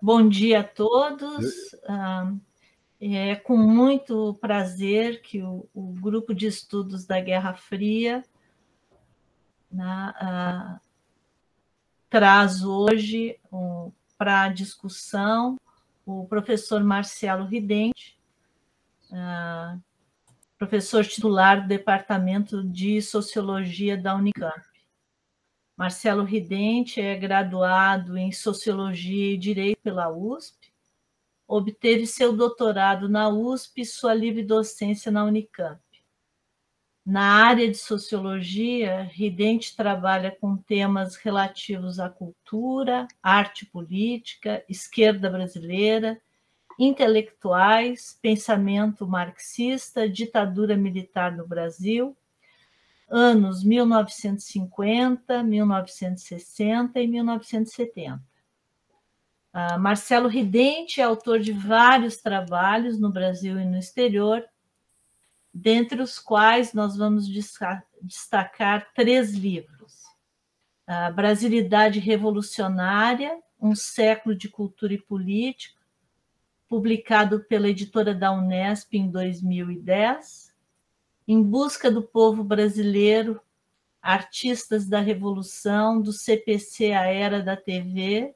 Bom dia a todos. É com muito prazer que o Grupo de Estudos da Guerra Fria traz hoje para a discussão o professor Marcelo Ridente, professor titular do Departamento de Sociologia da Unicamp. Marcelo Ridente é graduado em Sociologia e Direito pela USP, obteve seu doutorado na USP e sua livre docência na Unicamp. Na área de sociologia, Ridente trabalha com temas relativos à cultura, arte política, esquerda brasileira, intelectuais, pensamento marxista, ditadura militar no Brasil, anos 1950, 1960 e 1970. Marcelo Ridente é autor de vários trabalhos no Brasil e no exterior, dentre os quais nós vamos destacar 3 livros. A Brasilidade Revolucionária, um século de cultura e política, publicado pela editora da Unesp em 2010. Em Busca do Povo Brasileiro, Artistas da Revolução, do CPC à Era da TV,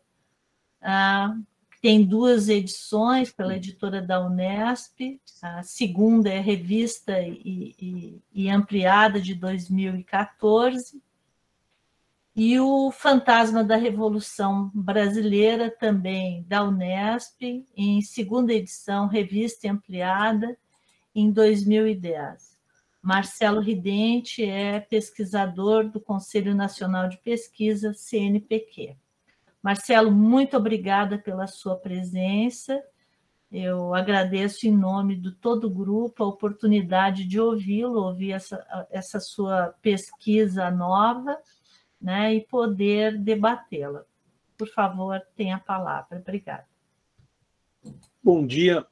tem 2 edições pela editora da Unesp, a segunda é revista e ampliada de 2014, e o Fantasma da Revolução Brasileira, também da Unesp, em segunda edição, revista e ampliada, em 2010. Marcelo Ridente é pesquisador do Conselho Nacional de Pesquisa, CNPq. Marcelo, muito obrigada pela sua presença. Eu agradeço em nome de todo o grupo a oportunidade de ouvi-lo, ouvir essa sua pesquisa nova, né, e poder debatê-la. Por favor, tenha a palavra. Obrigada. Bom dia.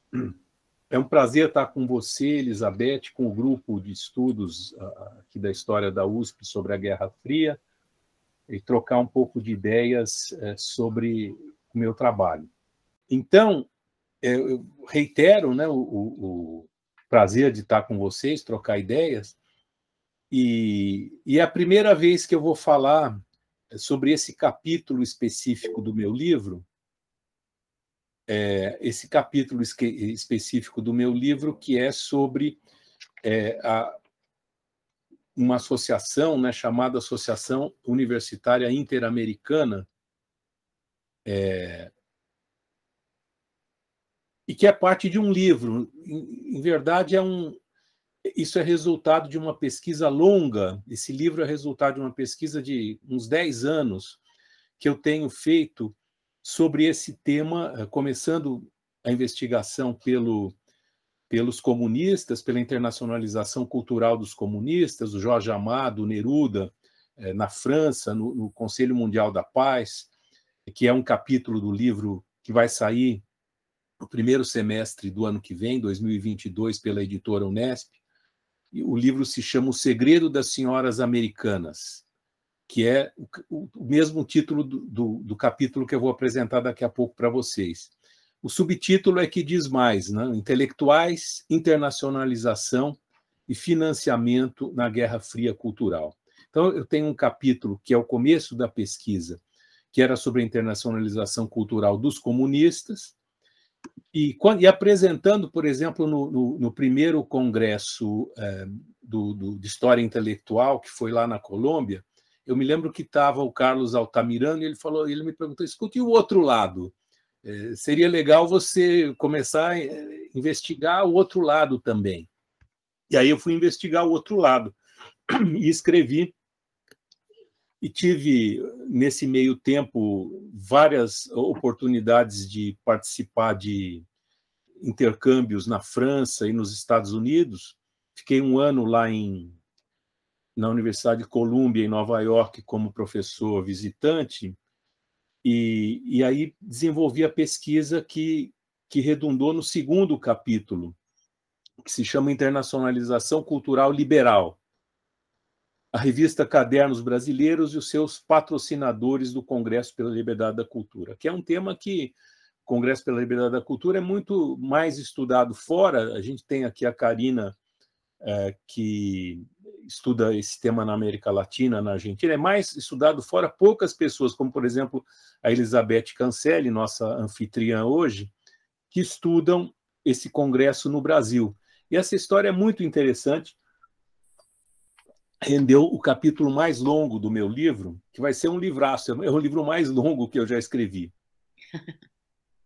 É um prazer estar com você, Elizabeth, com o grupo de estudos aqui da história da USP sobre a Guerra Fria, e trocar um pouco de ideias sobre o meu trabalho. Então, eu reitero, né, o prazer de estar com vocês, trocar ideias, e é a primeira vez que eu vou falar sobre esse capítulo específico do meu livro, esse capítulo específico do meu livro, que é sobre uma associação, né, chamada Associação Universitária Interamericana, e que é parte de um livro. Em verdade, isso é resultado de uma pesquisa longa. Esse livro é resultado de uma pesquisa de uns 10 anos que eu tenho feito sobre esse tema, começando a investigação pelos comunistas, pela internacionalização cultural dos comunistas, o Jorge Amado, o Neruda, na França, no Conselho Mundial da Paz, que é um capítulo do livro que vai sair no primeiro semestre do ano que vem, 2022, pela editora Unesp. E o livro se chama O Segredo das Senhoras Americanas, que é o mesmo título do capítulo que eu vou apresentar daqui a pouco para vocês. O subtítulo é que diz mais, né? Intelectuais, internacionalização e financiamento na Guerra Fria cultural. Então, eu tenho um capítulo que é o começo da pesquisa, que era sobre a internacionalização cultural dos comunistas, e apresentando, por exemplo, no primeiro congresso de História Intelectual, que foi lá na Colômbia, eu me lembro que estava o Carlos Altamirano, e ele me perguntou, escuta, e o outro lado? Seria legal você começar a investigar o outro lado também. E aí eu fui investigar o outro lado, e escrevi, e tive, nesse meio tempo, várias oportunidades de participar de intercâmbios na França e nos Estados Unidos. Fiquei um ano lá na Universidade de Columbia, em Nova York, como professor visitante, e aí desenvolvi a pesquisa que redundou no segundo capítulo, que se chama Internacionalização Cultural Liberal, a revista Cadernos Brasileiros e os seus patrocinadores do Congresso pela Liberdade da Cultura, que é um tema que Congresso pela Liberdade da Cultura é muito mais estudado fora. A gente tem aqui a Karina, que estuda esse tema na América Latina, na Argentina, é mais estudado fora. Poucas pessoas, como, por exemplo, a Elizabeth Cancelli, nossa anfitriã hoje, que estudam esse congresso no Brasil. E essa história é muito interessante. Rendeu o capítulo mais longo do meu livro, que vai ser um livraço, é o livro mais longo que eu já escrevi.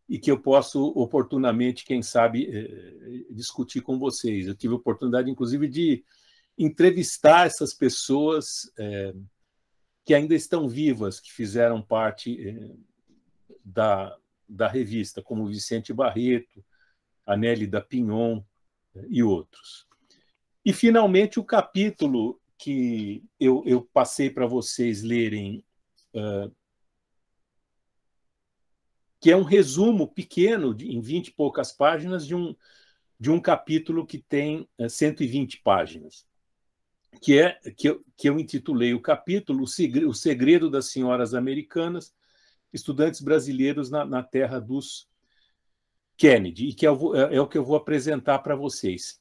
E que eu posso oportunamente, quem sabe, discutir com vocês. Eu tive a oportunidade, inclusive, de entrevistar essas pessoas que ainda estão vivas, que fizeram parte da revista, como o Vicente Barreto, a Nélida Pinhon e outros. E, finalmente, o capítulo que eu passei para vocês lerem, que é um resumo pequeno, em 20 e poucas páginas, de um capítulo que tem 120 páginas, que eu intitulei o capítulo O Segredo das Senhoras Americanas, Estudantes Brasileiros na Terra dos Kennedy, e que é o que eu vou apresentar para vocês.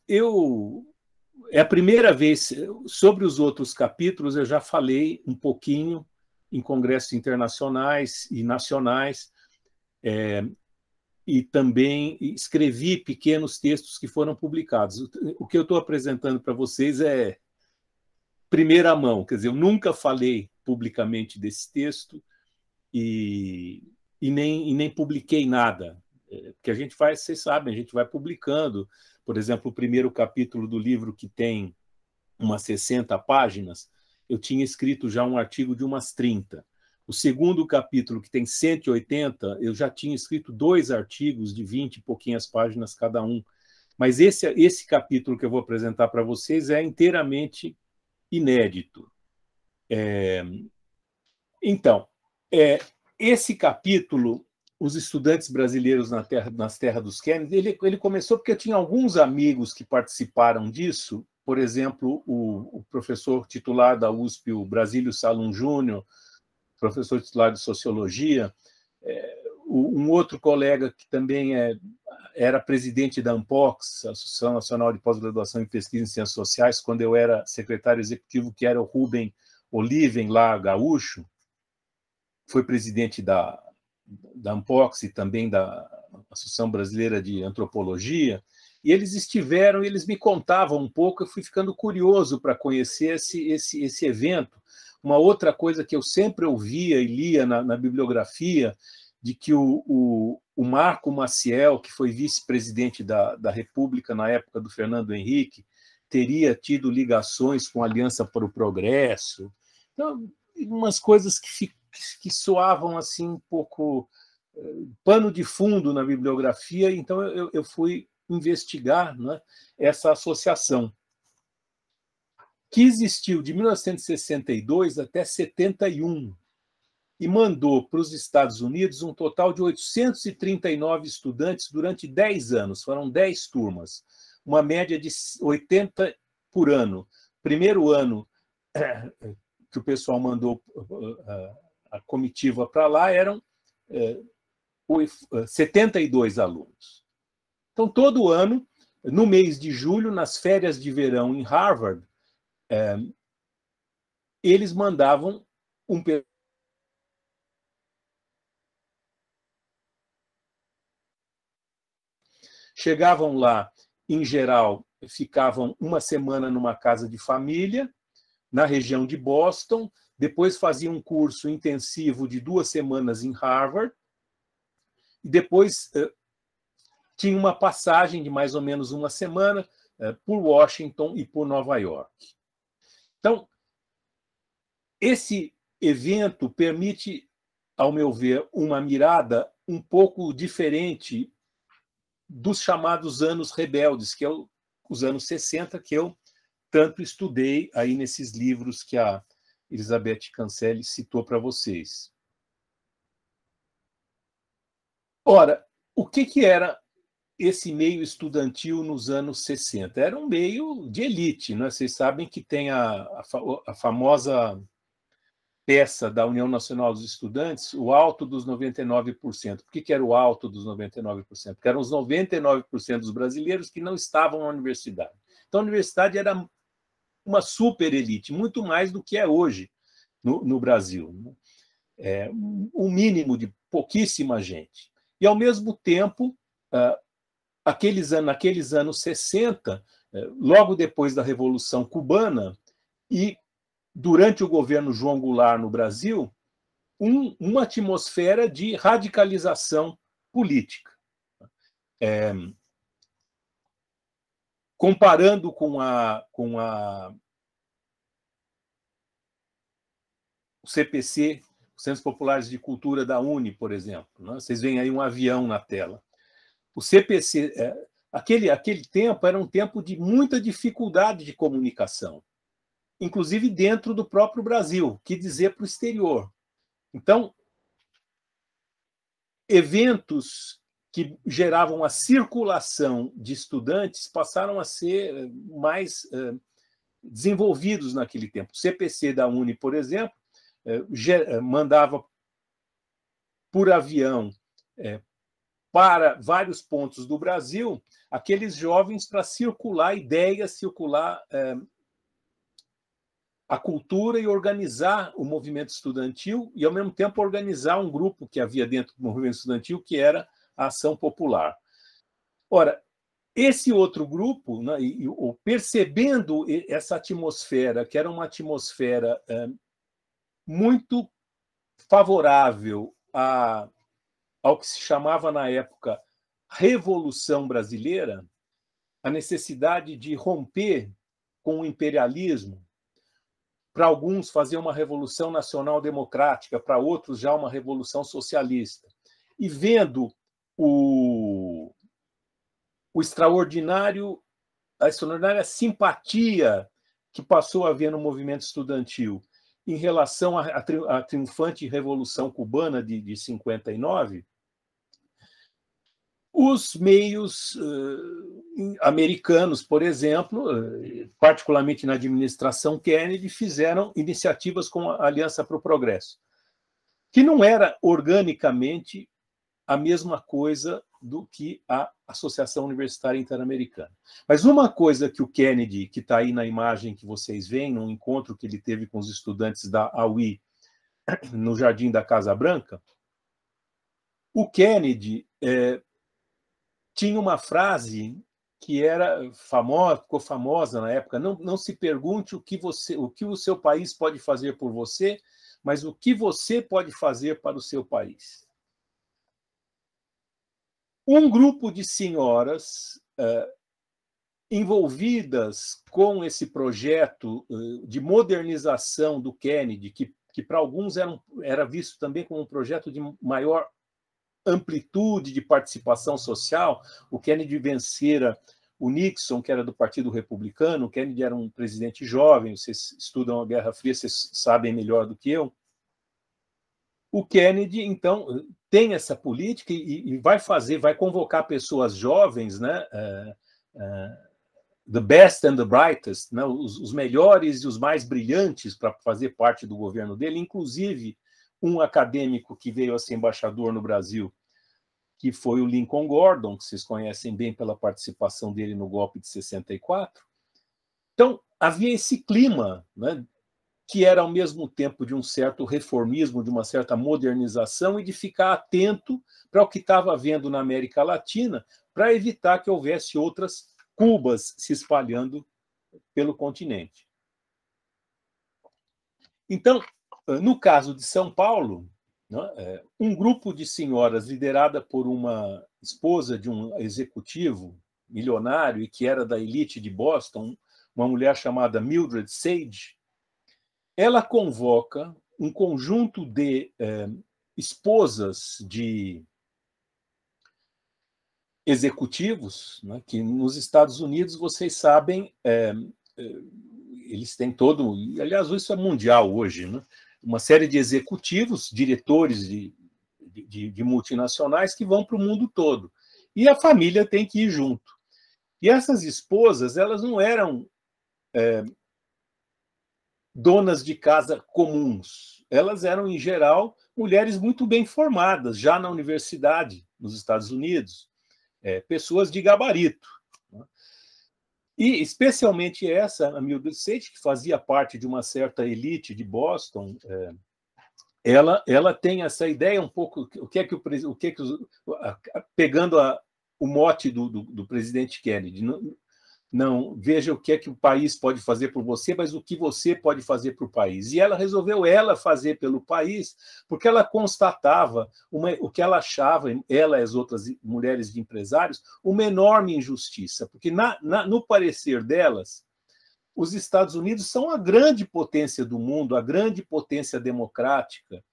É a primeira vez, sobre os outros capítulos, eu já falei um pouquinho em congressos internacionais e nacionais, e também escrevi pequenos textos que foram publicados. O que eu estou apresentando para vocês é primeira mão, quer dizer, eu nunca falei publicamente desse texto e nem publiquei nada, porque a gente faz, vocês sabem, a gente vai publicando. Por exemplo, o primeiro capítulo do livro, que tem umas 60 páginas, eu tinha escrito já um artigo de umas 30. O segundo capítulo, que tem 180, eu já tinha escrito 2 artigos de 20 e pouquinhas páginas cada um. Mas esse capítulo que eu vou apresentar para vocês é inteiramente inédito. Então, esse capítulo, Os Estudantes Brasileiros nas Terras dos Kennedy, ele começou porque eu tinha alguns amigos que participaram disso. Por exemplo, o professor titular da USP, o Brasílio Salum Júnior, professor titular de Sociologia, um outro colega que também era presidente da ANPOX, Associação Nacional de Pós-Graduação em Pesquisa em Ciências Sociais, quando eu era secretário executivo, que era o Rubem Oliven, lá gaúcho, foi presidente da ANPOX e também da Associação Brasileira de Antropologia, e eles estiveram, e eles me contavam um pouco. Eu fui ficando curioso para conhecer esse evento. Uma outra coisa que eu sempre ouvia e lia na bibliografia, de que o Marco Maciel, que foi vice-presidente da República na época do Fernando Henrique, teria tido ligações com a Aliança para o Progresso. Então, umas coisas que soavam assim um pouco pano de fundo na bibliografia. Então eu fui investigar, né, essa associação, que existiu de 1962 até 71, e mandou para os Estados Unidos um total de 839 estudantes durante 10 anos. Foram 10 turmas, uma média de 80 por ano. Primeiro ano que o pessoal mandou a comitiva para lá, eram 72 alunos. Então, todo ano, no mês de julho, nas férias de verão em Harvard, eles mandavam um... Chegavam lá, em geral, ficavam uma semana numa casa de família, na região de Boston, depois faziam um curso intensivo de 2 semanas em Harvard, e depois tinha uma passagem de mais ou menos uma semana por Washington e por Nova York. Então, esse evento permite, ao meu ver, uma mirada um pouco diferente dos chamados anos rebeldes, que é os anos 60, que eu tanto estudei aí nesses livros que a Elizabeth Cancelli citou para vocês. Ora, o que era esse meio estudantil nos anos 60? Era um meio de elite, né? Vocês sabem que tem a famosa peça da União Nacional dos Estudantes, o alto dos 99%. Por que era o alto dos 99%? Porque eram os 99% dos brasileiros que não estavam na universidade. Então, a universidade era uma super elite, muito mais do que é hoje no Brasil. Um mínimo de pouquíssima gente. E, ao mesmo tempo, naqueles anos 60, logo depois da Revolução Cubana, e durante o governo João Goulart no Brasil, uma atmosfera de radicalização política. Comparando com o CPC, os Centros Populares de Cultura da UNE, por exemplo. Né? Vocês veem aí um avião na tela. O CPC, aquele tempo era um tempo de muita dificuldade de comunicação, inclusive dentro do próprio Brasil, que dizer para o exterior. Então, eventos que geravam a circulação de estudantes passaram a ser mais desenvolvidos naquele tempo. O CPC da UNE, por exemplo, mandava por avião para vários pontos do Brasil aqueles jovens para circular ideias, circular a cultura e organizar o movimento estudantil e, ao mesmo tempo, organizar um grupo que havia dentro do movimento estudantil, que era a Ação Popular. Ora, esse outro grupo, né, percebendo essa atmosfera, que era uma atmosfera muito favorável ao que se chamava na época Revolução Brasileira, a necessidade de romper com o imperialismo, para alguns fazer uma revolução nacional democrática, para outros já uma revolução socialista. E vendo a extraordinária simpatia que passou a haver no movimento estudantil em relação à triunfante Revolução Cubana de 59, os meios americanos, por exemplo, particularmente na administração Kennedy, fizeram iniciativas como a Aliança para o Progresso, que não era organicamente a mesma coisa do que a Associação Universitária Interamericana. Mas uma coisa que o Kennedy, que está aí na imagem que vocês veem, num encontro que ele teve com os estudantes da AUI no Jardim da Casa Branca, o Kennedy tinha uma frase que era famosa, ficou famosa na época: não se pergunte o que o seu país pode fazer por você, mas o que você pode fazer para o seu país. Um grupo de senhoras envolvidas com esse projeto de modernização do Kennedy, que para alguns era visto também como um projeto de maior amplitude de participação social. O Kennedy vencera o Nixon, que era do Partido Republicano. O Kennedy era um presidente jovem. Vocês estudam a Guerra Fria, vocês sabem melhor do que eu. O Kennedy, então, tem essa política e vai convocar pessoas jovens, né? The best and the brightest, né? Os melhores e os mais brilhantes para fazer parte do governo dele, inclusive um acadêmico que veio a ser embaixador no Brasil, que foi o Lincoln Gordon, que vocês conhecem bem pela participação dele no golpe de 64. Então, havia esse clima, né, que era, ao mesmo tempo, de um certo reformismo, de uma certa modernização, e de ficar atento para o que estava havendo na América Latina, para evitar que houvesse outras Cubas se espalhando pelo continente. Então, no caso de São Paulo, um grupo de senhoras liderada por uma esposa de um executivo milionário e que era da elite de Boston, uma mulher chamada Mildred Sage, ela convoca um conjunto de esposas de executivos, né, que nos Estados Unidos, vocês sabem, eles têm todo... Aliás, isso é mundial hoje, né? Uma série de executivos, diretores de multinacionais que vão para o mundo todo. E a família tem que ir junto. E essas esposas, elas não eram donas de casa comuns. elas eram, em geral, mulheres muito bem formadas, já na universidade, nos Estados Unidos, pessoas de gabarito. E, especialmente essa, a Mildred Sage, que fazia parte de uma certa elite de Boston, ela tem essa ideia um pouco, pegando o mote do presidente Kennedy, não veja o que é que o país pode fazer por você, mas o que você pode fazer para o país. E ela resolveu fazer pelo país, porque ela constatava o que ela achava, ela e as outras mulheres de empresários, uma enorme injustiça, porque no parecer delas, os Estados Unidos são a grande potência do mundo, a grande potência democrática.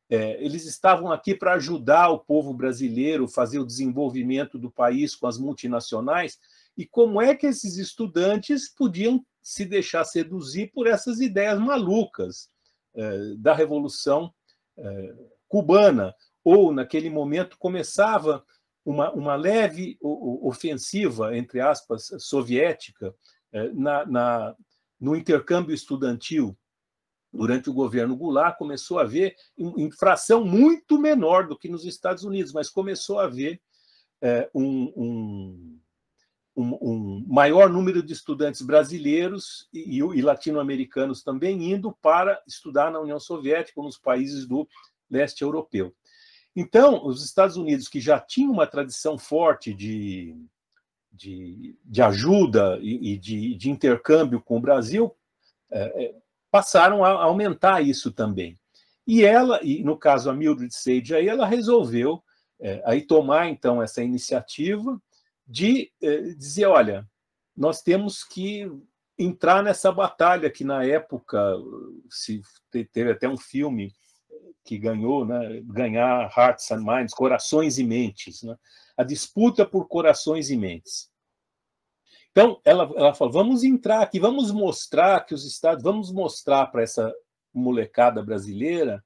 Eles estavam aqui para ajudar o povo brasileiro, fazer o desenvolvimento do país com as multinacionais. E como é que esses estudantes podiam se deixar seduzir por essas ideias malucas da Revolução Cubana? Ou, naquele momento, começava uma leve ofensiva, entre aspas, soviética, no intercâmbio estudantil. Durante o governo Goulart, começou a haver infração muito menor do que nos Estados Unidos, mas começou a haver um maior número de estudantes brasileiros e latino-americanos também indo para estudar na União Soviética ou nos países do leste europeu. Então, os Estados Unidos, que já tinham uma tradição forte de ajuda e de intercâmbio com o Brasil, passaram a aumentar isso também. E no caso a Mildred Sage, aí ela resolveu aí tomar então essa iniciativa de dizer, olha, nós temos que entrar nessa batalha que na época teve até um filme que ganhou, né, ganhar Hearts and Minds, Corações e Mentes, né, a disputa por corações e mentes. Então ela falou, vamos entrar aqui, vamos mostrar para essa molecada brasileira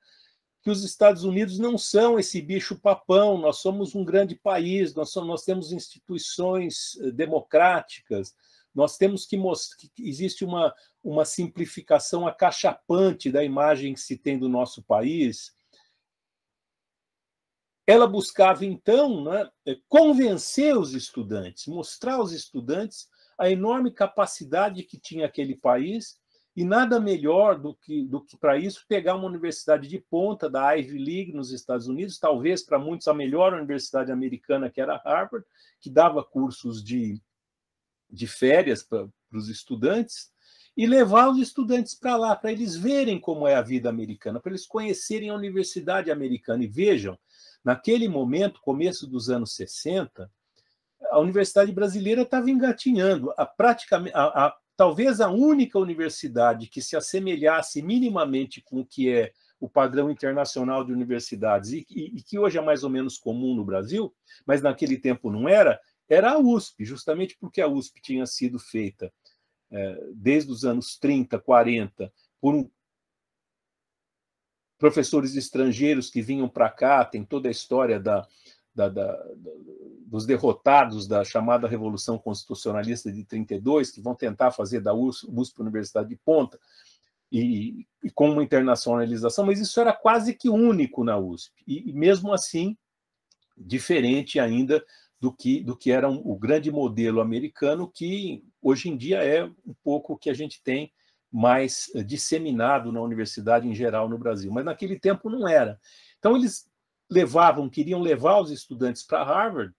que os Estados Unidos não são esse bicho-papão, nós somos um grande país, nós temos instituições democráticas, nós temos que mostrar que existe uma simplificação acachapante da imagem que se tem do nosso país. Ela buscava, então, né, convencer os estudantes, mostrar aos estudantes a enorme capacidade que tinha aquele país. E nada melhor do que para isso pegar uma universidade de ponta da Ivy League nos Estados Unidos, talvez para muitos a melhor universidade americana, que era Harvard, que dava cursos de férias para os estudantes, e levar os estudantes para lá, para eles verem como é a vida americana, para eles conhecerem a universidade americana. E vejam, naquele momento, começo dos anos 60, a universidade brasileira estava engatinhando, talvez a única universidade que se assemelhasse minimamente com o que é o padrão internacional de universidades e que hoje é mais ou menos comum no Brasil, mas naquele tempo não era a USP, justamente porque a USP tinha sido feita desde os anos 30, 40, por professores estrangeiros que vinham para cá, tem toda a história dos derrotados da chamada Revolução Constitucionalista de 32, que vão tentar fazer da USP Universidade de Ponta, e com uma internacionalização, mas isso era quase que único na USP, e mesmo assim, diferente ainda do que era o grande modelo americano, que hoje em dia é um pouco o que a gente tem mais disseminado na universidade em geral no Brasil, mas naquele tempo não era. Então, eles queriam levar os estudantes para Harvard,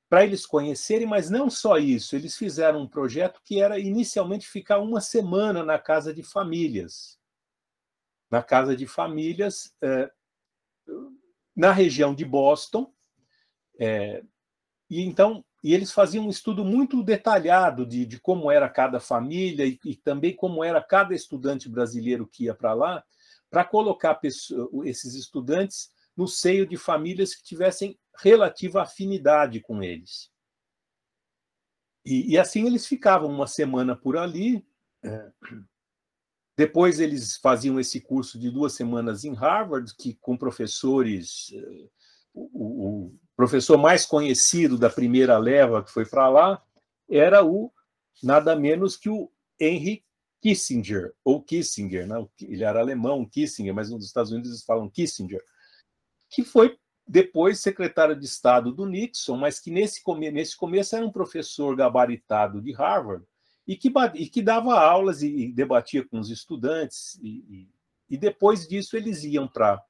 para eles conhecerem, mas não só isso, eles fizeram um projeto que era inicialmente ficar uma semana na casa de famílias. Na casa de famílias, na região de Boston, e eles faziam um estudo muito detalhado de como era cada família e também como era cada estudante brasileiro que ia para lá, para colocar esses estudantes no seio de famílias que tivessem relativa afinidade com eles. E assim eles ficavam uma semana por ali. Depois eles faziam esse curso de 2 semanas em Harvard, que com professores... O professor mais conhecido da primeira leva que foi para lá era nada menos que o Henry Kissinger, ou Kissinger, né? Ele era alemão, Kissinger, mas nos Estados Unidos eles falam Kissinger, que foi depois secretário de Estado do Nixon, mas que nesse começo era um professor gabaritado de Harvard e que dava aulas e debatia com os estudantes. E depois disso eles iam para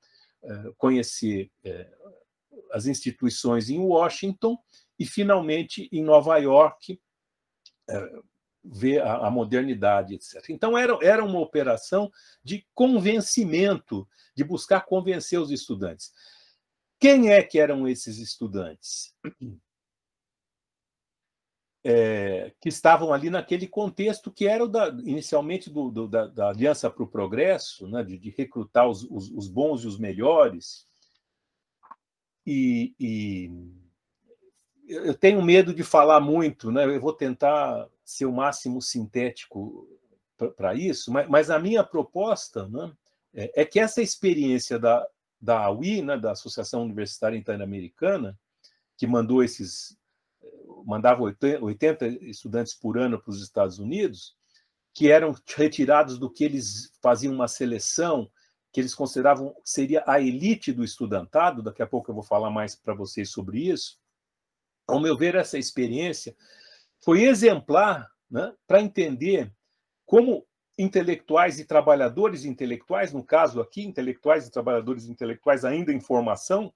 conhecer as instituições em Washington e, finalmente, em Nova York, ver a modernidade, etc. Então, era uma operação de convencimento, de buscar convencer os estudantes. Quem é que eram esses estudantes? Que estavam ali naquele contexto que era inicialmente da Aliança para o Progresso, né, de recrutar os bons e os melhores. E eu tenho medo de falar muito, né? Eu vou tentar ser o máximo sintético para isso, mas a minha proposta, né, é que essa experiência da AUI, né, da Associação Universitária Interamericana, que mandava 80 estudantes por ano para os Estados Unidos, que eram retirados do que eles faziam uma seleção, que eles consideravam que seria a elite do estudantado. Daqui a pouco eu vou falar mais para vocês sobre isso. Ao meu ver, essa experiência foi exemplar, né, para entender como intelectuais e trabalhadores intelectuais, no caso aqui, intelectuais e trabalhadores intelectuais ainda em formação,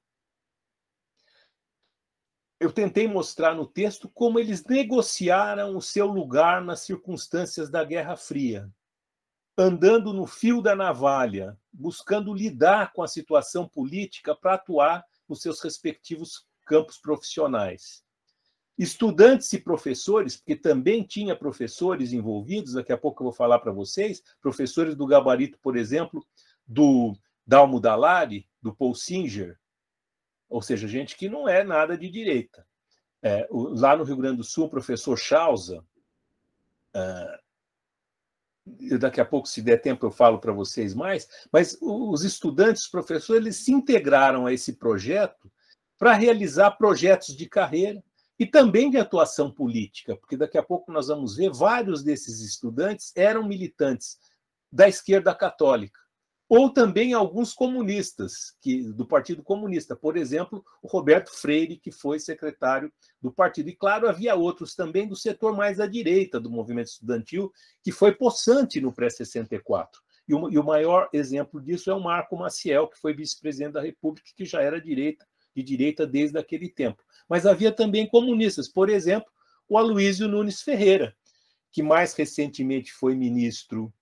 eu tentei mostrar no texto como eles negociaram o seu lugar nas circunstâncias da Guerra Fria, andando no fio da navalha, buscando lidar com a situação política para atuar nos seus respectivos campos profissionais. Estudantes e professores, porque também tinha professores envolvidos, daqui a pouco eu vou falar para vocês, professores do gabarito, por exemplo, do Dalmo Dallari, do Paul Singer, ou seja, gente que não é nada de direita. Lá no Rio Grande do Sul, o professor Chausa, daqui a pouco, se der tempo, eu falo para vocês mais, mas os estudantes, os professores, eles se integraram a esse projeto para realizar projetos de carreira e também de atuação política, porque daqui a pouco nós vamos ver vários desses estudantes eram militantes da esquerda católica, ou também alguns comunistas, do Partido Comunista, por exemplo, o Roberto Freire, que foi secretário do partido. E, claro, havia outros também do setor mais à direita do movimento estudantil, que foi possante no pré-64. E o maior exemplo disso é o Marco Maciel, que foi vice-presidente da República, que já era de direita desde aquele tempo. Mas havia também comunistas, por exemplo, o Aloysio Nunes Ferreira, que mais recentemente foi ministro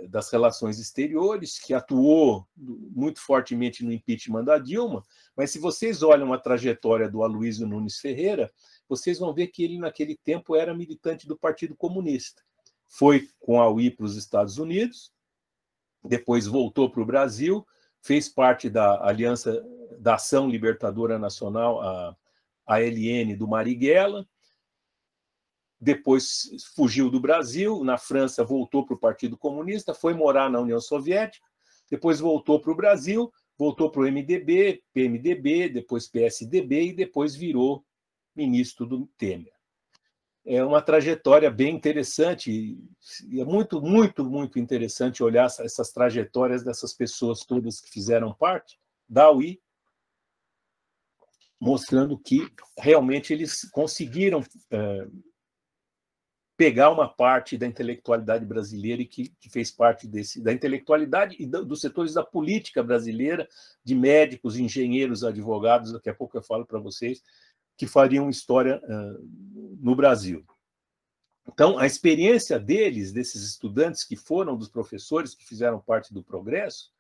das Relações Exteriores, que atuou muito fortemente no impeachment da Dilma, mas se vocês olham a trajetória do Aloysio Nunes Ferreira, vocês vão ver que ele, naquele tempo, era militante do Partido Comunista. Foi com a UI para os Estados Unidos, depois voltou para o Brasil, fez parte da Aliança da Ação Libertadora Nacional, a ALN do Marighella, depois fugiu do Brasil, na França voltou para o Partido Comunista, foi morar na União Soviética, depois voltou para o Brasil, voltou para o MDB, PMDB, depois PSDB e depois virou ministro do Temer. É uma trajetória bem interessante, e é muito, muito, muito interessante olhar essas trajetórias dessas pessoas todas que fizeram parte da UI, mostrando que realmente eles conseguiram pegar uma parte da intelectualidade brasileira e que fez parte da intelectualidade e dos setores da política brasileira, de médicos, engenheiros, advogados, daqui a pouco eu falo para vocês, que fariam história no Brasil. Então, a experiência desses estudantes que foram dos professores que fizeram parte do Progresso,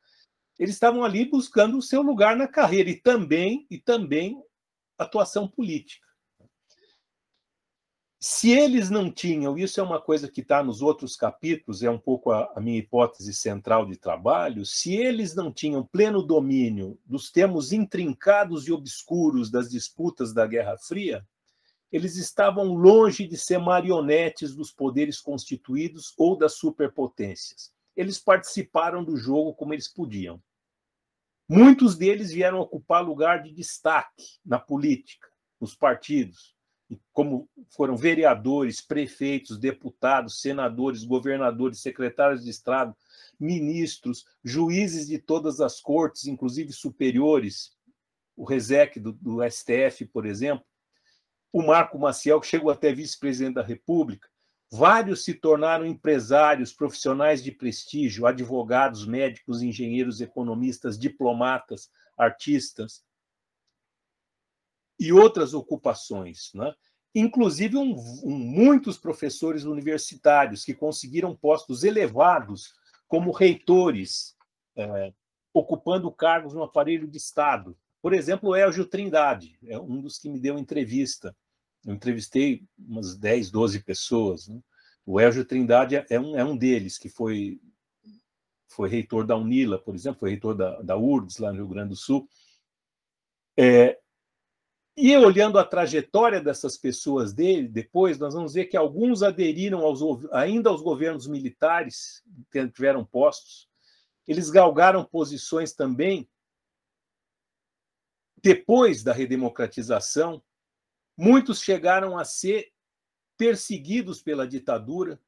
eles estavam ali buscando o seu lugar na carreira e também atuação política. Se eles não tinham, isso é uma coisa que está nos outros capítulos, é um pouco a minha hipótese central de trabalho, se eles não tinham pleno domínio dos termos intrincados e obscuros das disputas da Guerra Fria, eles estavam longe de ser marionetes dos poderes constituídos ou das superpotências. Eles participaram do jogo como eles podiam. Muitos deles vieram ocupar lugar de destaque na política, nos partidos. como foram vereadores, prefeitos, deputados, senadores, governadores, secretários de Estado, ministros, juízes de todas as cortes, inclusive superiores, o RESEC do STF, por exemplo, o Marco Maciel, que chegou até vice-presidente da República. Vários se tornaram empresários, profissionais de prestígio, advogados, médicos, engenheiros, economistas, diplomatas, artistas e outras ocupações, né? Inclusive muitos professores universitários que conseguiram postos elevados como reitores, ocupando cargos no aparelho de Estado. Por exemplo, o Elgio Trindade, é um dos que me deu entrevista. Eu entrevistei umas 10, 12 pessoas, né? O Elgio Trindade é um deles, que foi reitor da UNILA, por exemplo, foi reitor da URGS, lá no Rio Grande do Sul. E olhando a trajetória dessas pessoas dele, depois, nós vamos ver que alguns aderiram ainda aos governos militares, tiveram postos. Eles galgaram posições também depois da redemocratização. Muitos chegaram a ser perseguidos pela ditadura.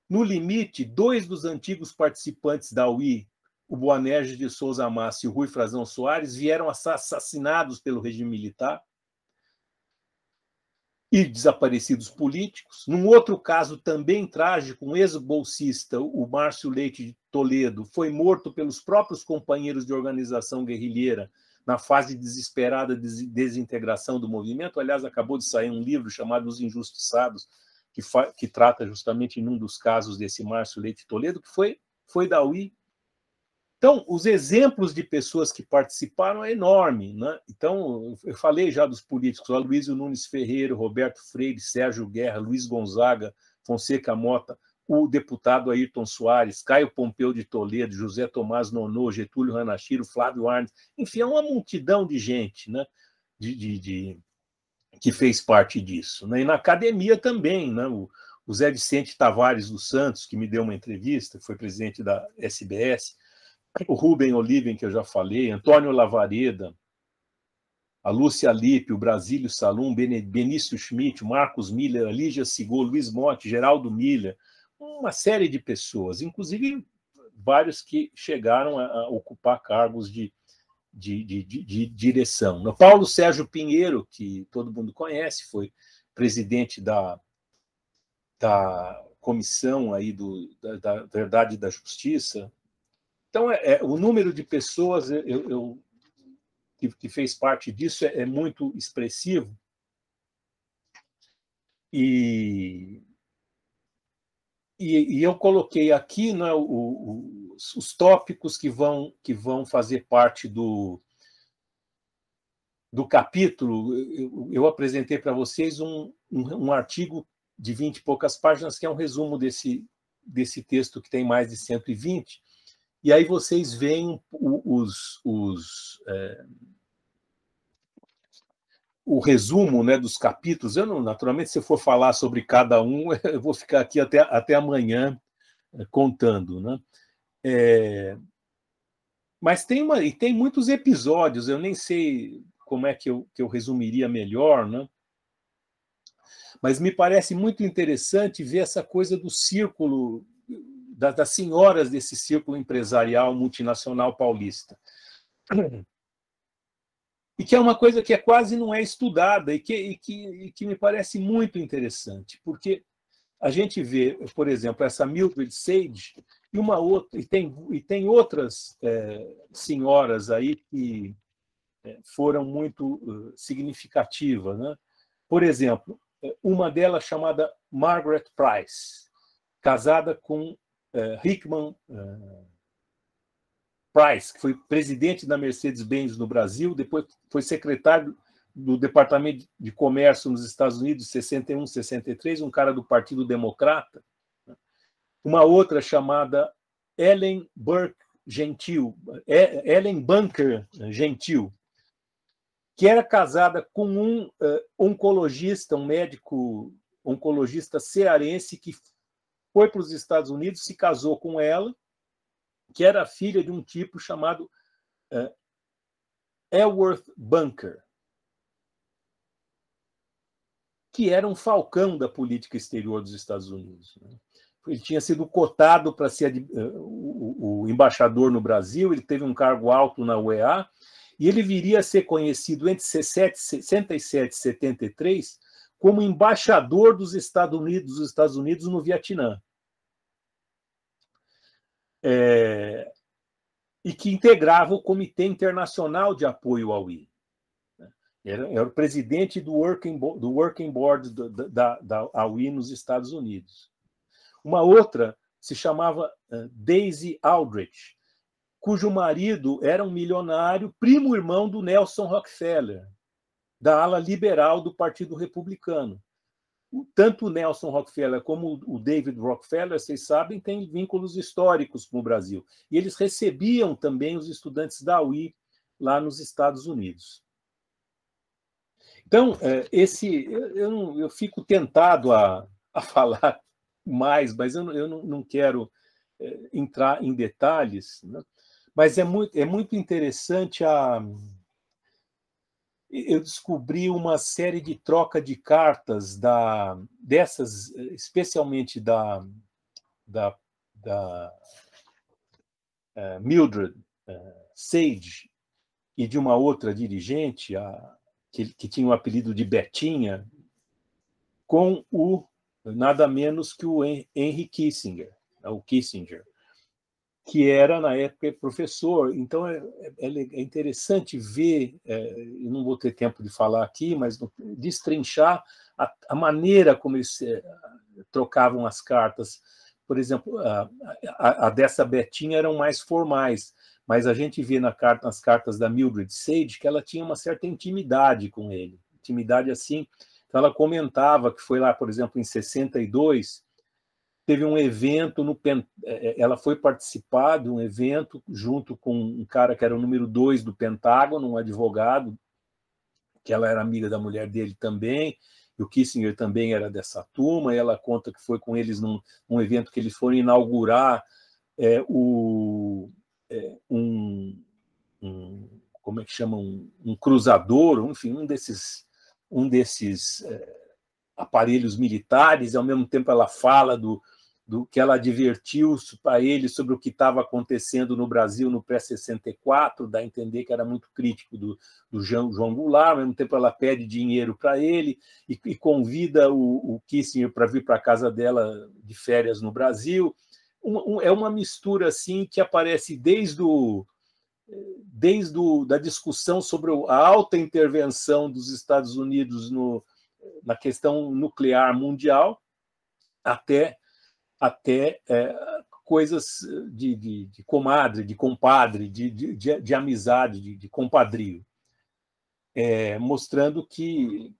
No limite, 2 dos antigos participantes da UI, o Boanerges de Souza Massa e o Rui Frazão Soares, vieram assassinados pelo regime militar e desaparecidos políticos. Num outro caso também trágico, um ex-bolsista, o Márcio Leite de Toledo, foi morto pelos próprios companheiros de organização guerrilheira na fase desesperada de desintegração do movimento. Aliás, acabou de sair um livro chamado Os Injustiçados, que trata justamente em um dos casos desse Márcio Leite de Toledo, que foi da UI. Então, os exemplos de pessoas que participaram é enorme, né? Então, eu falei já dos políticos, Aloysio Nunes Ferreira, Roberto Freire, Sérgio Guerra, Luiz Gonzaga, Fonseca Mota, o deputado Ayrton Soares, Caio Pompeu de Toledo, José Tomás Nonô, Getúlio Hanachiro, Flávio Arnes, enfim, é uma multidão de gente, né? Que fez parte disso, né? E na academia também, né? O Zé Vicente Tavares dos Santos, que me deu uma entrevista, foi presidente da SBS, o Rubem Oliven, que eu já falei, Antônio Lavareda, a Lúcia Lippe, o Brasílio Salum, Benício Schmidt, Marcos Miller, Lígia Sigol, Luiz Motti, Geraldo Miller, uma série de pessoas, inclusive vários que chegaram a ocupar cargos de direção. O Paulo Sérgio Pinheiro, que todo mundo conhece, foi presidente da comissão aí da Verdade e da Justiça. Então, o número de pessoas que fez parte disso é muito expressivo. E eu coloquei aqui, né, os tópicos que vão fazer parte do capítulo. Eu apresentei para vocês um artigo de 20 e poucas páginas, que é um resumo desse texto, que tem mais de 120. E aí vocês veem o resumo, né, dos capítulos. Eu não, naturalmente, se eu for falar sobre cada um, eu vou ficar aqui até amanhã contando, né? Mas tem muitos episódios. Eu nem sei como é que eu resumiria melhor, né? Mas me parece muito interessante ver essa coisa do círculo, das senhoras desse círculo empresarial multinacional paulista. E que é uma coisa que quase não é estudada e que me parece muito interessante, porque a gente vê, por exemplo, essa Mildred Sage e uma outra, e tem outras senhoras aí que foram muito significativas, né? Por exemplo, uma delas chamada Margaret Price, casada com Hickman Price, que foi presidente da Mercedes-Benz no Brasil, depois foi secretário do Departamento de Comércio nos Estados Unidos, 61, 63, um cara do Partido Democrata. Uma outra chamada Ellen Bunker Gentil, que era casada com um oncologista, um médico oncologista cearense, que foi para os Estados Unidos, se casou com ela, que era filha de um tipo chamado Ellsworth Bunker. que era um falcão da política exterior dos Estados Unidos. Ele tinha sido cotado para ser o embaixador no Brasil, ele teve um cargo alto na UEA, e ele viria a ser conhecido entre 67 e 73 como embaixador dos Estados Unidos no Vietnã. E que integrava o Comitê Internacional de Apoio ao I. Era o presidente do Working Board da AUI nos Estados Unidos. Uma outra se chamava Daisy Aldrich, cujo marido era um milionário, primo-irmão do Nelson Rockefeller, da ala liberal do Partido Republicano. Tanto o Nelson Rockefeller como o David Rockefeller, vocês sabem, têm vínculos históricos com o Brasil. E eles recebiam também os estudantes da UI lá nos Estados Unidos. Então, eu fico tentado a falar mais, mas eu não quero entrar em detalhes, né? Mas é muito interessante eu descobri uma série de troca de cartas dessas, especialmente da Mildred Sage e de uma outra dirigente, que tinha o apelido de Betinha, com nada menos que o Henry Kissinger, o Kissinger, que era, na época, professor. Então, é interessante ver, eu não vou ter tempo de falar aqui, mas destrinchar a maneira como eles trocavam as cartas. Por exemplo, a dessa Betinha eram mais formais, mas a gente vê nas cartas da Mildred Sage que ela tinha uma certa intimidade com ele. Intimidade assim. Então, ela comentava que foi lá, por exemplo, em 62, teve um evento, ela foi participar de um evento junto com um cara que era o número 2 do Pentágono, um advogado, que ela era amiga da mulher dele também, e o Kissinger também era dessa turma, e ela conta que foi com eles num evento que eles foram inaugurar como é que chama? Um cruzador, enfim, um desses aparelhos militares, e ao mesmo tempo ela fala do que ela advertiu para ele sobre o que estava acontecendo no Brasil no pré-64, dá a entender que era muito crítico do João Goulart. Ao mesmo tempo ela pede dinheiro para ele e convida o Kissinger para vir para a casa dela de férias no Brasil. É uma mistura assim que aparece desde da discussão sobre a alta intervenção dos Estados Unidos na questão nuclear mundial, até coisas de comadre, de compadre, de amizade, de compadrio. Mostrando que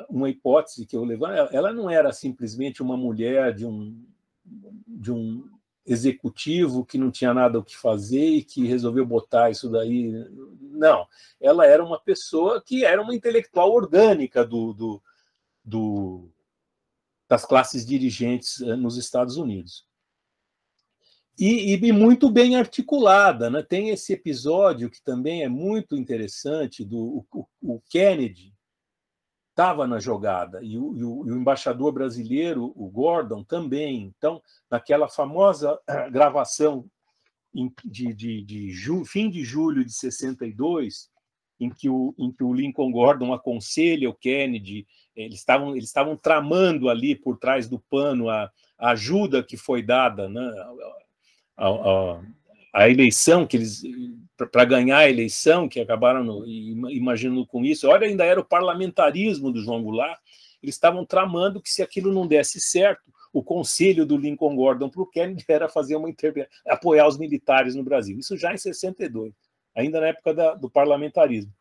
uma hipótese que eu levanto, ela não era simplesmente uma mulher de um executivo que não tinha nada o que fazer e que resolveu botar isso daí. Não, ela era uma pessoa que era uma intelectual orgânica das classes dirigentes nos Estados Unidos. E muito bem articulada, né? Tem esse episódio que também é muito interessante, o Kennedy estava na jogada, e o embaixador brasileiro, o Gordon, também. Então, naquela famosa gravação fim de julho de 62, em que o Lincoln Gordon aconselha o Kennedy, eles estavam tramando ali por trás do pano a ajuda que foi dada, né, a eleição, para ganhar a eleição, que acabaram imaginando com isso. Olha, ainda era o parlamentarismo do João Goulart. Eles estavam tramando que, se aquilo não desse certo, o conselho do Lincoln Gordon para o Kennedy era fazer apoiar os militares no Brasil. Isso já em 62, ainda na época do parlamentarismo.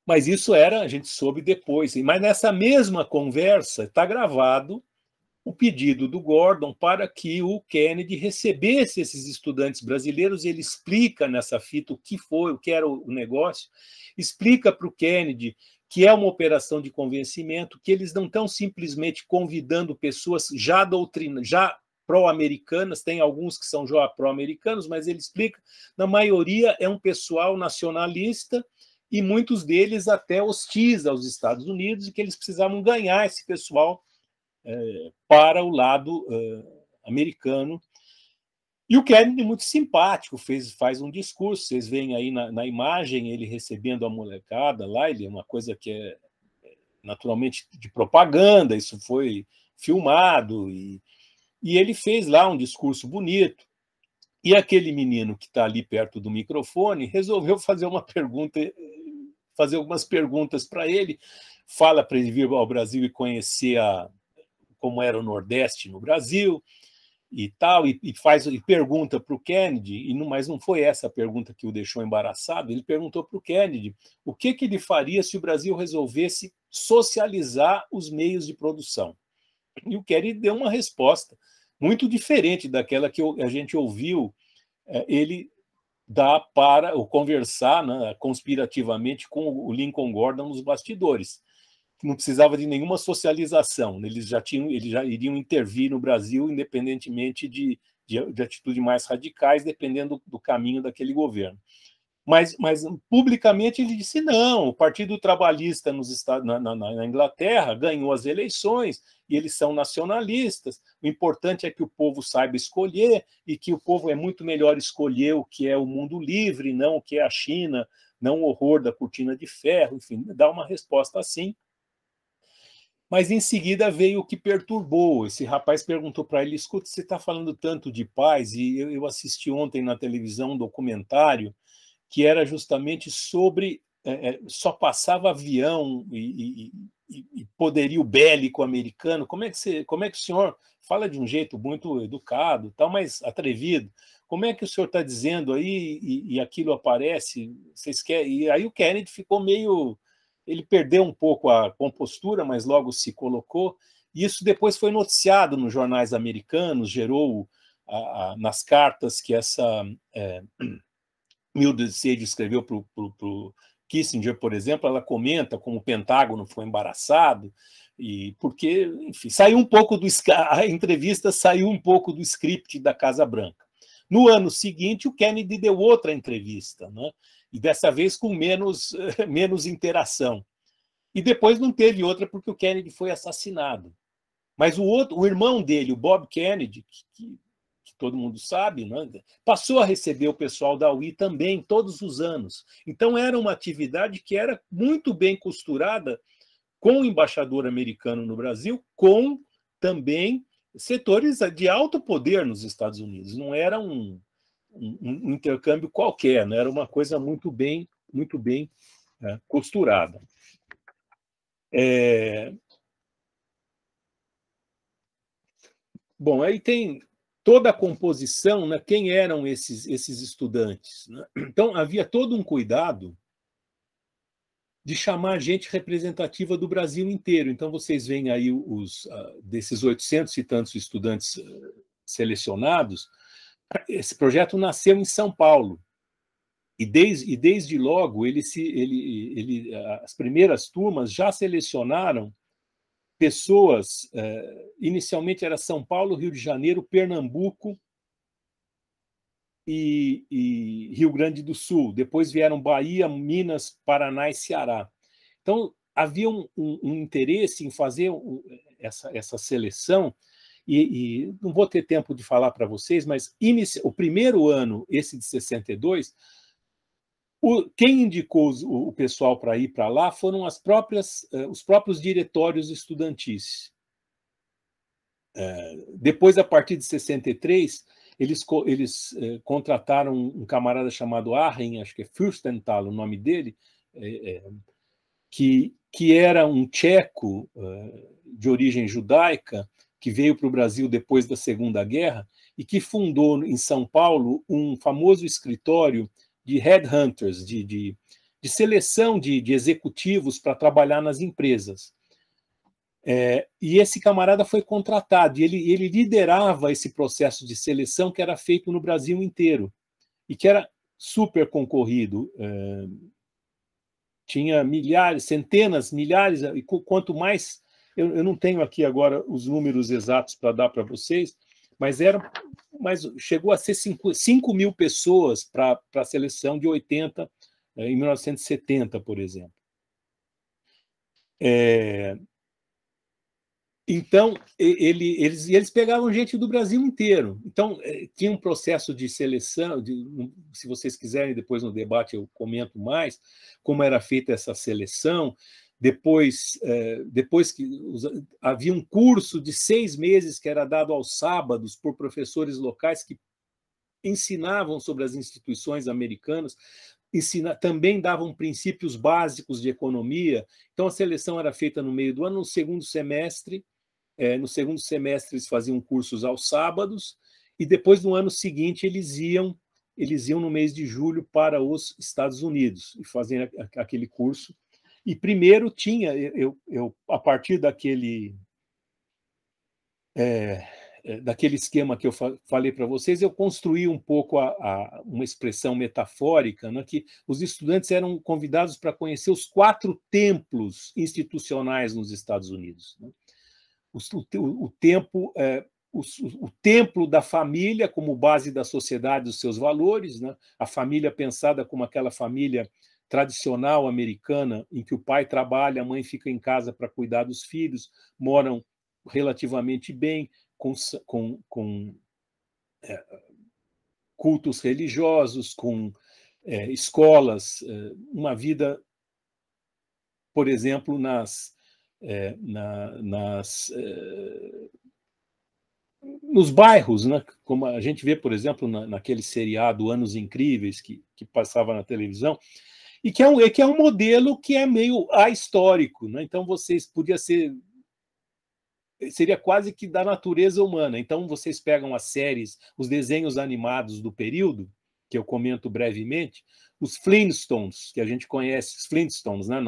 Mas isso a gente soube depois. Mas nessa mesma conversa está gravado o pedido do Gordon para que o Kennedy recebesse esses estudantes brasileiros. Ele explica nessa fita o que era o negócio, explica para o Kennedy que é uma operação de convencimento, que eles não estão simplesmente convidando pessoas já pró-americanas, tem alguns que são já pró-americanos, mas ele explica, na maioria é um pessoal nacionalista e muitos deles até hostis aos Estados Unidos, e que eles precisavam ganhar esse pessoal para o lado americano. E o Kennedy, muito simpático, faz um discurso, vocês veem aí na imagem ele recebendo a molecada lá, ele é uma coisa que é naturalmente de propaganda, isso foi filmado, e ele fez lá um discurso bonito. E aquele menino que está ali perto do microfone resolveu fazer algumas perguntas para ele, fala para ele vir ao Brasil e conhecer como era o Nordeste no Brasil e tal, e pergunta para o Kennedy, mas não foi essa a pergunta que o deixou embaraçado, ele perguntou para o Kennedy o que ele faria se o Brasil resolvesse socializar os meios de produção. E o Kennedy deu uma resposta muito diferente daquela que a gente ouviu ele dar para conversar, né, conspirativamente com o Lincoln Gordon nos bastidores. Não precisava de nenhuma socialização, eles já iriam intervir no Brasil, independentemente de atitudes mais radicais, dependendo do caminho daquele governo. Mas publicamente ele disse não, o Partido Trabalhista na Inglaterra ganhou as eleições e eles são nacionalistas, o importante é que o povo saiba escolher e que o povo é muito melhor escolher o que é o mundo livre, não o que é a China, não o horror da cortina de ferro, enfim, dá uma resposta assim. Mas em seguida veio o que perturbou. Esse rapaz perguntou para ele, escuta, você está falando tanto de paz, e eu assisti ontem na televisão um documentário que era justamente sobre só passava avião e poderio bélico americano. Como é que o senhor fala de um jeito muito educado, tal, mas atrevido? Como é que o senhor está dizendo aí e aquilo aparece? Vocês querem? E aí o Kennedy ficou meio, ele perdeu um pouco a compostura, mas logo se colocou. E isso depois foi noticiado nos jornais americanos, gerou nas cartas que essa Mildred Sage escreveu para o Kissinger, por exemplo, ela comenta como o Pentágono foi embaraçado, e porque, enfim, a entrevista saiu um pouco do script da Casa Branca. No ano seguinte, o Kennedy deu outra entrevista, né? E dessa vez com menos interação. E depois não teve outra porque o Kennedy foi assassinado. Mas o irmão dele, o Bob Kennedy, que todo mundo sabe, né? Passou a receber o pessoal da UI também, todos os anos. Então, era uma atividade que era muito bem costurada com o embaixador americano no Brasil, com também setores de alto poder nos Estados Unidos. Não era um intercâmbio qualquer, né? Era uma coisa muito bem costurada. Bom, aí tem toda a composição, né? Quem eram esses estudantes, né? Então, havia todo um cuidado de chamar gente representativa do Brasil inteiro. Então, vocês veem aí desses 800 e tantos estudantes selecionados, esse projeto nasceu em São Paulo. E desde logo, as primeiras turmas já selecionaram pessoas, inicialmente era São Paulo, Rio de Janeiro, Pernambuco e Rio Grande do Sul. Depois vieram Bahia, Minas, Paraná e Ceará. Então, havia um interesse em fazer essa seleção, e não vou ter tempo de falar para vocês, mas o primeiro ano, esse de 62, quem indicou o pessoal para ir para lá foram os próprios diretórios estudantis. Depois, a partir de 63, eles contrataram um camarada chamado Arjen, acho que é Fürstenthal o nome dele, que era um tcheco de origem judaica, que veio para o Brasil depois da Segunda Guerra e que fundou em São Paulo um famoso escritório de headhunters, de seleção de executivos para trabalhar nas empresas. E esse camarada foi contratado, e ele liderava esse processo de seleção que era feito no Brasil inteiro, e que era super concorrido. Tinha milhares, centenas, milhares, e quanto mais... Eu não tenho aqui agora os números exatos para dar para vocês, mas chegou a ser 5 mil pessoas para a seleção de 80 em 1970, por exemplo. Então, eles pegavam gente do Brasil inteiro. Então, tinha um processo de seleção, se vocês quiserem, depois no debate eu comento mais, como era feita essa seleção. Depois que havia um curso de 6 meses que era dado aos sábados por professores locais que ensinavam sobre as instituições americanas, também davam princípios básicos de economia. Então, a seleção era feita no meio do ano, no segundo semestre. No segundo semestre, eles faziam cursos aos sábados, e depois, no ano seguinte, eles iam no mês de julho para os Estados Unidos e faziam aquele curso. E primeiro tinha, a partir daquele esquema que eu falei para vocês, eu construí um pouco uma expressão metafórica, né, que os estudantes eram convidados para conhecer os 4 templos institucionais nos Estados Unidos, né? O templo da família como base da sociedade, dos seus valores, né? A família pensada como aquela família tradicional americana, em que o pai trabalha, a mãe fica em casa para cuidar dos filhos, moram relativamente bem, com cultos religiosos, com escolas, uma vida, por exemplo, nos bairros, né? Como a gente vê, por exemplo, naquele seriado Anos Incríveis, que passava na televisão, e que é um modelo que é meio ahistórico, né? Então, seria quase que da natureza humana. Então, vocês pegam as séries, os desenhos animados do período, que eu comento brevemente, os Flintstones, que a gente conhece, os Flintstones, né?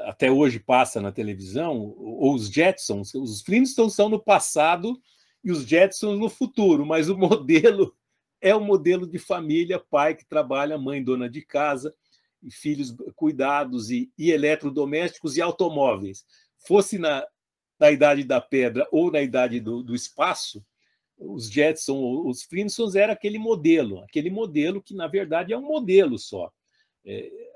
Até hoje passa na televisão, ou os Jetsons. Os Flintstones são no passado e os Jetsons no futuro, mas o modelo é o modelo de família, pai que trabalha, mãe dona de casa, e filhos cuidados, e eletrodomésticos e automóveis. Fosse na Idade da Pedra ou na Idade do Espaço, os Jetsons, os Flintstones, era aquele modelo que, na verdade, é um modelo só.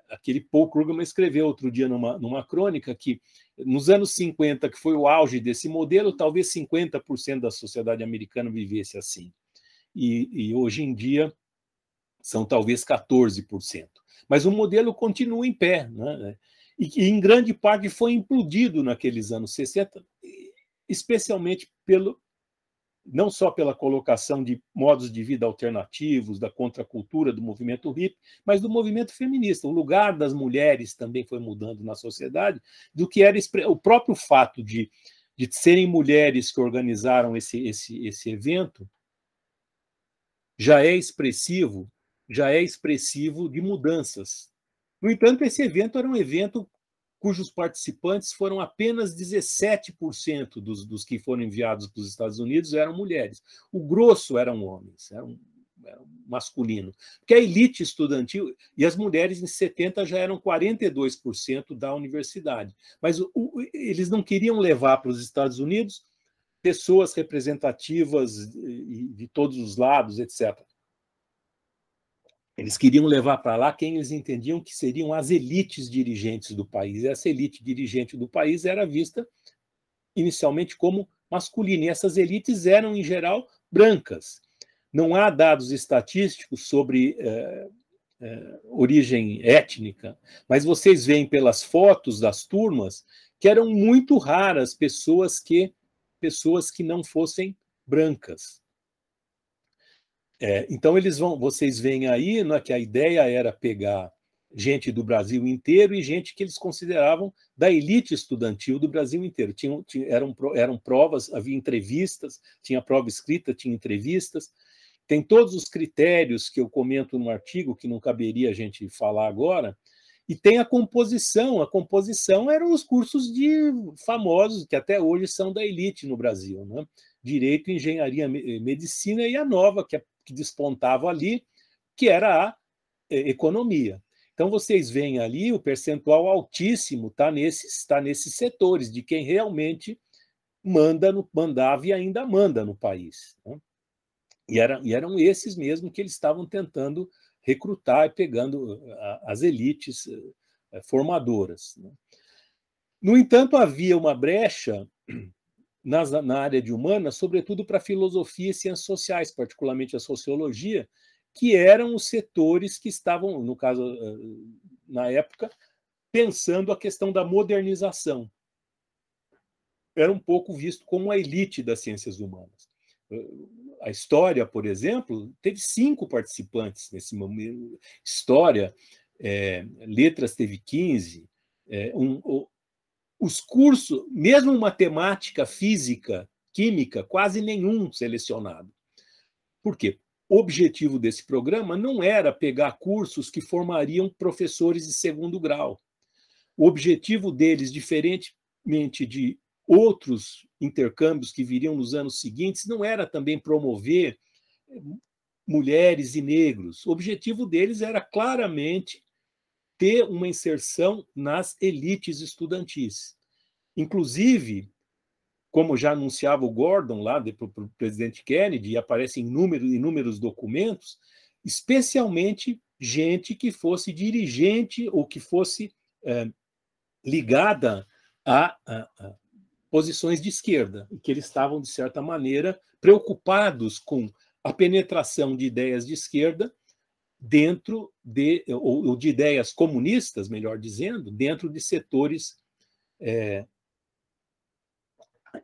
Aquele Paul Krugman escreveu outro dia numa crônica que, nos anos 50, que foi o auge desse modelo, talvez 50% da sociedade americana vivesse assim. E hoje em dia são talvez 14%. Mas o modelo continua em pé, né? E em grande parte foi implodido naqueles anos 60, especialmente não só pela colocação de modos de vida alternativos, da contracultura, do movimento hippie, mas do movimento feminista. O lugar das mulheres também foi mudando na sociedade, do que era o próprio fato de serem mulheres que organizaram esse evento, já é expressivo de mudanças. No entanto, esse evento era um evento cujos participantes foram apenas 17% dos que foram enviados para os Estados Unidos eram mulheres. O grosso eram homens, eram masculino. Porque a elite estudantil, e as mulheres em 70 já eram 42% da universidade. Mas eles não queriam levar para os Estados Unidos pessoas representativas de todos os lados, etc. Eles queriam levar para lá quem eles entendiam que seriam as elites dirigentes do país. E essa elite dirigente do país era vista inicialmente como masculina. E essas elites eram, em geral, brancas. Não há dados estatísticos sobre origem étnica, mas vocês veem pelas fotos das turmas que eram muito raras pessoas que não fossem brancas. Então, vocês veem aí, né, que a ideia era pegar gente do Brasil inteiro e gente que eles consideravam da elite estudantil do Brasil inteiro. Eram provas, havia entrevistas, tinha prova escrita, tinha entrevistas. Tem todos os critérios que eu comento no artigo, que não caberia a gente falar agora, e tem a composição. A composição eram os cursos famosos, que até hoje são da elite no Brasil, né? Direito, Engenharia, Medicina, e a nova, que despontava ali, que era a economia. Então, vocês veem ali o percentual altíssimo está nesses setores, de quem realmente mandava e ainda manda no país, né? E eram esses mesmo que eles estavam tentando recrutar, pegando as elites formadoras. No entanto, havia uma brecha na área de humanas, sobretudo para a filosofia e ciências sociais, particularmente a sociologia, que eram os setores que estavam, no caso, na época, pensando a questão da modernização. Era um pouco visto como a elite das ciências humanas. A história, por exemplo, teve 5 participantes nesse momento. História, letras teve 15. Os cursos, mesmo matemática, física, química, quase nenhum selecionado. Por quê? O objetivo desse programa não era pegar cursos que formariam professores de segundo grau. O objetivo deles, diferentemente de outros intercâmbios que viriam nos anos seguintes, não era também promover mulheres e negros. O objetivo deles era claramente ter uma inserção nas elites estudantis. Inclusive, como já anunciava o Gordon lá para o presidente Kennedy, e aparece em inúmeros documentos, especialmente gente que fosse dirigente ou que fosse ligada a posições de esquerda, e que eles estavam, de certa maneira, preocupados com a penetração de ideias de esquerda dentro ou de ideias comunistas, melhor dizendo, dentro de setores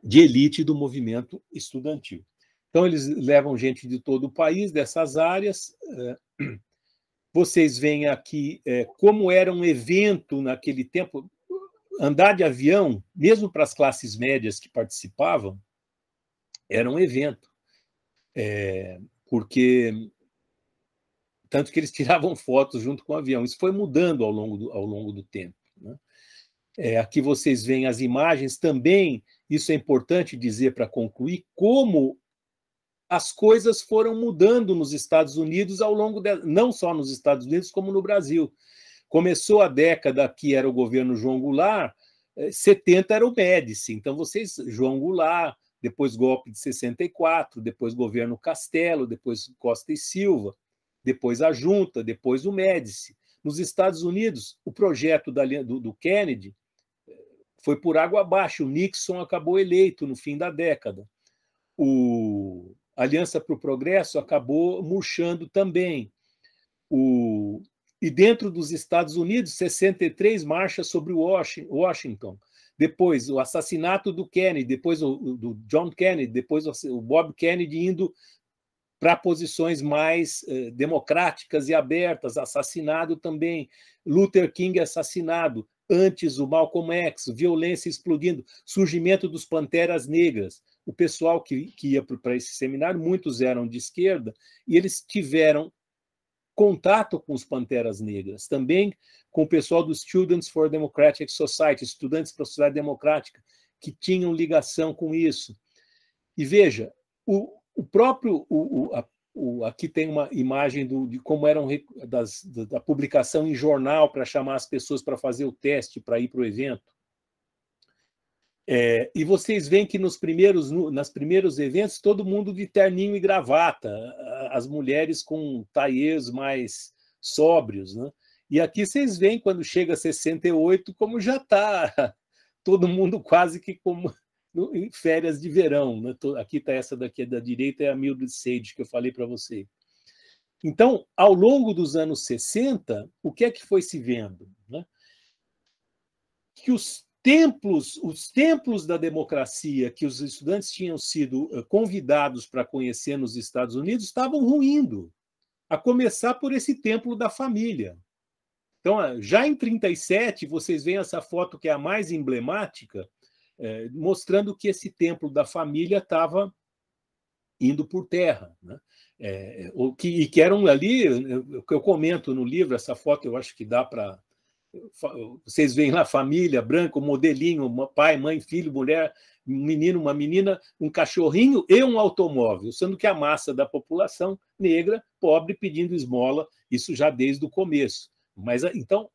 de elite do movimento estudantil. Então, eles levam gente de todo o país, dessas áreas. Vocês veem aqui como era um evento naquele tempo. Andar de avião, mesmo para as classes médias que participavam, era um evento. Porque tanto que eles tiravam fotos junto com o avião. Isso foi mudando ao longo do tempo, né? Aqui vocês veem as imagens também. Isso é importante dizer para concluir, como as coisas foram mudando nos Estados Unidos ao longo não só nos Estados Unidos, como no Brasil. Começou a década que era o governo João Goulart, 70 era o Médici. Então, João Goulart, depois golpe de 64, depois governo Castelo, depois Costa e Silva, depois a Junta, depois o Médici. Nos Estados Unidos, o projeto do Kennedy foi por água abaixo. O Nixon acabou eleito no fim da década. A Aliança para o Progresso acabou murchando também. E dentro dos Estados Unidos, 63 marchas sobre Washington. Depois, o assassinato do Kennedy, depois do John Kennedy, depois o Bob Kennedy indo para posições mais democráticas e abertas, assassinado também. Luther King assassinado. Antes, o Malcolm X, violência explodindo, surgimento dos Panteras Negras. O pessoal que ia para esse seminário, muitos eram de esquerda, e eles tiveram contato com os Panteras Negras, também com o pessoal do Students for a Democratic Society, estudantes para a sociedade democrática, que tinham ligação com isso. E veja, aqui tem uma imagem de como eram da publicação em jornal para chamar as pessoas para fazer o teste, para ir para o evento. E vocês veem que nos primeiros eventos, todo mundo de terninho e gravata, as mulheres com tailleurs mais sóbrios, né? E aqui vocês veem, quando chega a 68, como já está todo mundo quase que como em férias de verão, né? Aqui está essa daqui da direita, é a Mildred Sage, que eu falei para você. Então, ao longo dos anos 60, o que é que foi se vendo, né? Que os templos da democracia que os estudantes tinham sido convidados para conhecer nos Estados Unidos estavam ruindo, a começar por esse templo da família. Então, já em 37, vocês veem essa foto que é a mais emblemática, mostrando que esse templo da família estava indo por terra, né? E que eram ali, o que eu comento no livro, essa foto eu acho que dá para... Vocês veem lá, família, branco, modelinho, pai, mãe, filho, mulher, um menino, uma menina, um cachorrinho e um automóvel, sendo que a massa da população negra, pobre, pedindo esmola, isso já desde o começo. Mas então,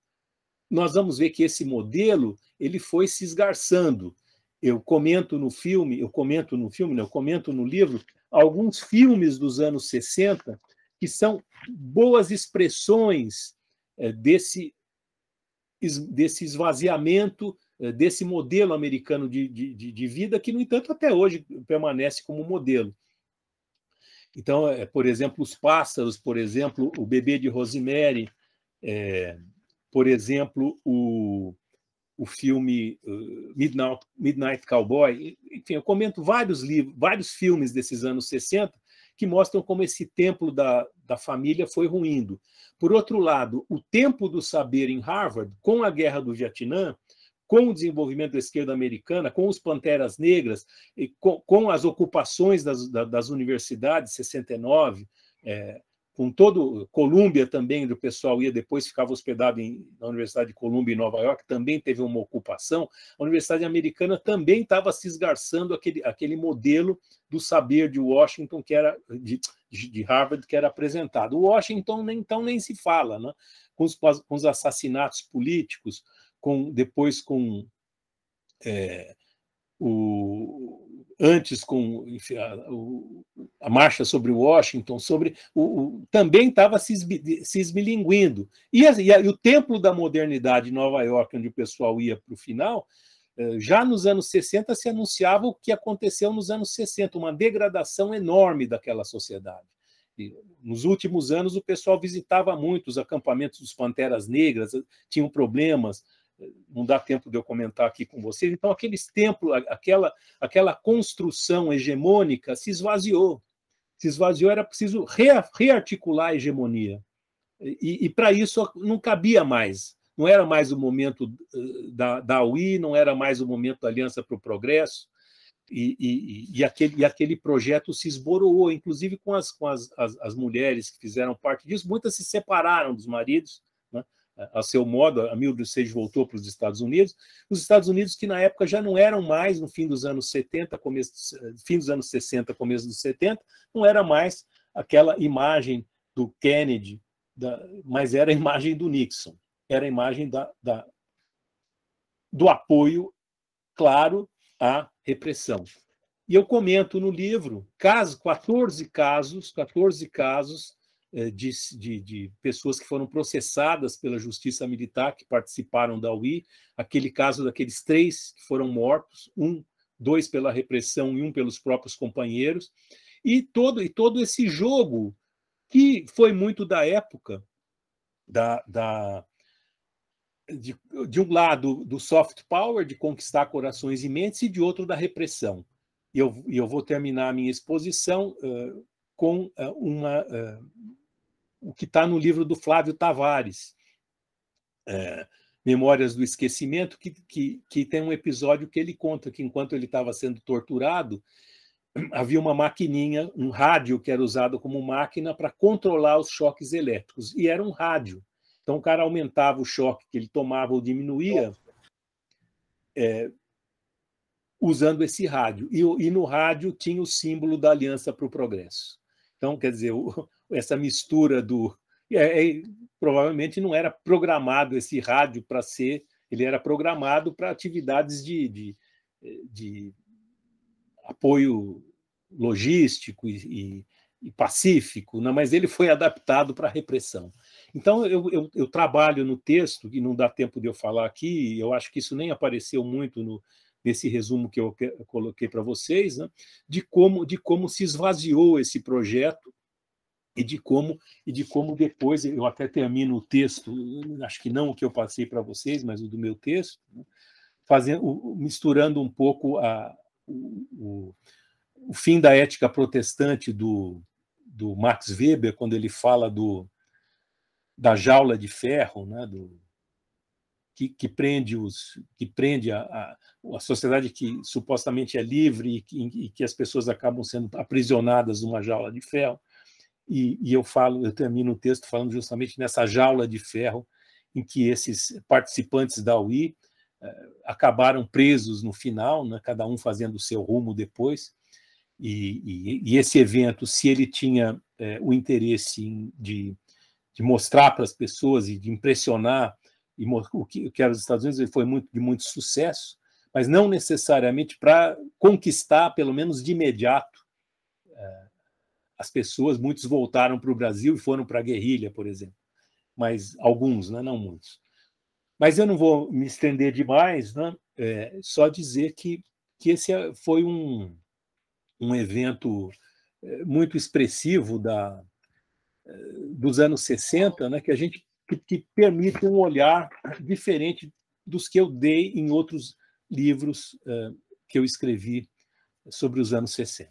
nós vamos ver que esse modelo ele foi se esgarçando. Eu comento no livro alguns filmes dos anos 60 que que são boas expressões desse esvaziamento, desse modelo americano de vida, que, no entanto, até hoje permanece como modelo. Então, por exemplo, Os Pássaros, por exemplo, O Bebê de Rosemary, por exemplo, o filme Midnight Cowboy. Enfim, eu comento vários livros, vários filmes desses anos 60 que mostram como esse templo da família foi ruindo. Por outro lado, o tempo do saber em Harvard, com a Guerra do Vietnã, com o desenvolvimento da esquerda americana, com os Panteras Negras, e com as ocupações das universidades, 69, com todo Colômbia também, o pessoal ia depois, ficava hospedado na Universidade de Colômbia em Nova York, também teve uma ocupação. A Universidade Americana também estava se esgarçando aquele modelo do saber de Washington, que era de Harvard, que era apresentado. O Washington, então, nem se fala, né? Com os assassinatos políticos, depois com antes com, enfim, a marcha sobre Washington, também estava se esmilinguindo. E o templo da modernidade em Nova York, onde o pessoal ia para o final, já nos anos 60 se anunciava o que aconteceu nos anos 60, uma degradação enorme daquela sociedade. E nos últimos anos, o pessoal visitava muito os acampamentos dos Panteras Negras, tinham problemas, não dá tempo de eu comentar aqui com vocês. Então, aqueles templos, aquela construção hegemônica se esvaziou. Era preciso rearticular a hegemonia. E para isso não cabia mais. Não era mais o momento da UI, não era mais o momento da Aliança para o Progresso. E aquele projeto se esboroou, inclusive com as mulheres que fizeram parte disso. Muitas se separaram dos maridos, né? A seu modo. A Mildred Sage voltou para os Estados Unidos. Os Estados Unidos, que na época já não eram mais, no fim dos anos 70, fim dos anos 60, começo dos 70, não era mais aquela imagem do Kennedy, mas era a imagem do Nixon, era a imagem do apoio claro à repressão. E eu comento no livro 14 casos de pessoas que foram processadas pela justiça militar, que participaram da UI, aquele caso daqueles 3 que foram mortos, 2 pela repressão e 1 pelos próprios companheiros, e todo esse jogo que foi muito da época de um lado do soft power, de conquistar corações e mentes, e de outro da repressão. E eu vou terminar a minha exposição com o que está no livro do Flávio Tavares, Memórias do Esquecimento, que tem um episódio que ele conta que, enquanto ele estava sendo torturado, havia uma maquininha, um rádio que era usado como máquina para controlar os choques elétricos, e era um rádio. Então, o cara aumentava o choque que ele tomava ou diminuía usando esse rádio. E no rádio tinha o símbolo da Aliança para o Progresso. Então, quer dizer, essa mistura do... provavelmente não era programado esse rádio para ser... Ele era programado para atividades de apoio logístico e pacífico, né? Mas ele foi adaptado para a repressão. Então, eu trabalho no texto, e não dá tempo de eu falar aqui, eu acho que isso nem apareceu muito nesse resumo que eu coloquei para vocês, né? de como se esvaziou esse projeto e de como depois, eu até termino o texto, acho que não o que eu passei para vocês, mas o do meu texto, né? Misturando um pouco o fim da ética protestante do Max Weber, quando ele fala da jaula de ferro, né, que prende a sociedade que supostamente é livre e que as pessoas acabam sendo aprisionadas numa jaula de ferro. E eu termino o texto falando justamente nessa jaula de ferro em que esses participantes da UI acabaram presos no final, né, cada um fazendo o seu rumo depois. E esse evento, se ele tinha o interesse de mostrar para as pessoas e de impressionar o que era os Estados Unidos, ele foi de muito sucesso, mas não necessariamente para conquistar, pelo menos de imediato, as pessoas, muitos voltaram para o Brasil e foram para a guerrilha, por exemplo. Mas alguns, né? Não muitos. Mas eu não vou me estender demais, né? Só dizer que esse foi um evento muito expressivo dos anos 60, né? Que permite um olhar diferente dos que eu dei em outros livros que eu escrevi sobre os anos 60.